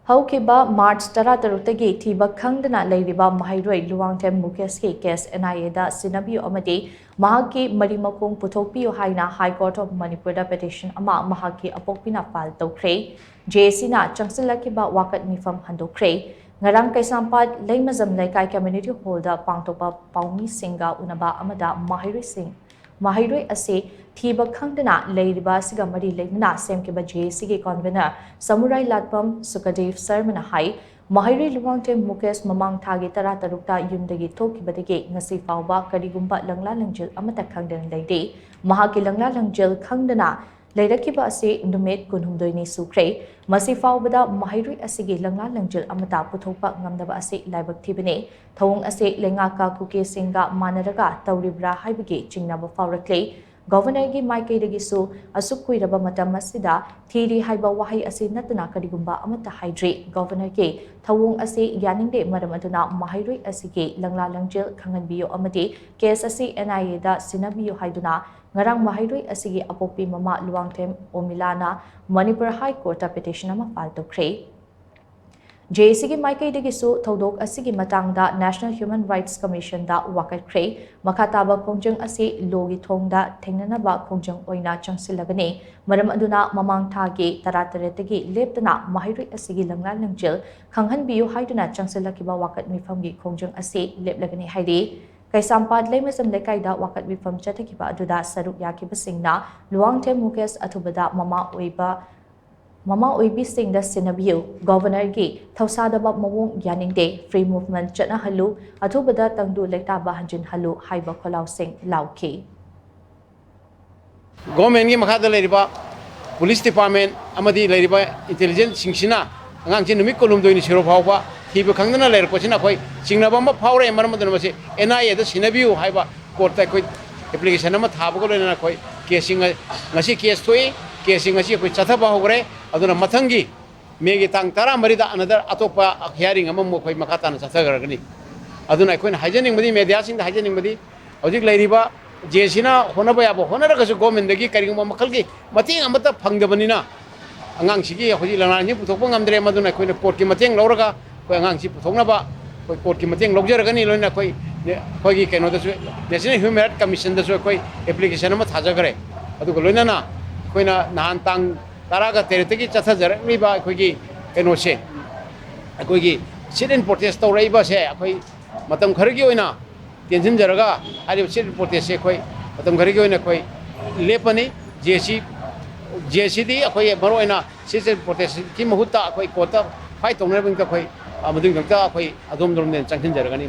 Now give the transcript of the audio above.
Houkhiba March Taratarutagi Thiba Khangdana Leiriba maheiroi Luwangthem Mukesh case NIA da Sinnabiyu amadi mahakki makhong puthokpiyu Haina High Court of Manipur Petition mahakki apokpi na file Toukhre JC changshillakhiba wakat meepham handokhre ngarang kaisampat leimazam laikai community hall da pangtopa paumi singa unaba amada maheiroi ase Thiba Khangdana Leiriba siga mari leimna semkiba JC convener Samurai Latpam Sukadev Sarmana Hai maheiroi Luwangthem Mukesh mamang tagi taratarukta yumdagi Toukhre ngasi fauba karigumba langla langjil amata khangdana leide mahakki langla langjil khangdana Leirakiba ase numit kunhumdoini sukre masi faubada maheiroi asigi langla langjil amata puthokpa ngamdaba ase laibak thibane thawung ase lengaka kuke singa manaraga tauribra haibagi chingnaba faurakle Governor gi Maikei su asukui raba matam masida thiri haiba wahai ase natuna karigumba amata haidre Governor gi thawung ase yaningde maram aduna maheiroi asigi langla langjil khanganbiyo amadi case ase NIA da Sinnabiyu haiduna ngarang maheiroi asigi apokpi mama Luwangthem Omilana Manipur High Court of Petition ama file Toukhre JC gi Maikei su thodok asigi matangda National Human Rights Commission da wakat kre makataba khongjang ase logi thongda thengnanaba khongjang oina changshillagani maram aduna mamang thagi tarataretagi leptana maheiroi asigi langla langjil khanghanbiyu haiduna changshillakhiba wakat meepham gi khongjang ase leplagani haidi Kaisampat leimazam lekaida wakat meepham chathakiba aduda saruk yakiba singna Luwangthem Mukesh athubada mama oibi singda Sinnabiyu Governor gi thausadaba mawong yaningde free movement chatna halu athubada tangdu lektaba hanjin halu haiba kholau sing lauki Government gi makhada leiriba police department amadi leiriba intelligence singsina angangchi numik kolumdoini siro phawba Thiba Khangdana Leiripasina koi singnaba ma phawre maramudana mase NIA da Sinnabiyu haiba court ta koi application ama thabago lena koi casing ngasi case thoi casing ngasi koi chathaba hogre aduna mathangi megi tang tara marida another atopa hearing ama mo koi makata na chathagaragani aduna koi haijening madi media sing da haijening madi hojik leiriba jesina honaba yabo honaragasu government dagi karingma makalgi mating amata phangdabanina angang sigi hoji lanani puthokpa ngamdre maduna koi court ki mating lauraga koi angang si puthoknaba koi court ki mating logjaragani loina koi koi keno da National Human Rights Commission da koi application ma thajagare adu loina na koi na nan tang taraga teretegi chathajar riba koi ki keno se koi ki sit in protest tawraiba se koi matam khargi oina tension jaraga ari sit in protest se koi matam khargi oina koi lepani JC di koi maroina sit in protest ki mahuta koi kota fight tongnabing ta koi amadung ta koi adom dom den changsin jaragani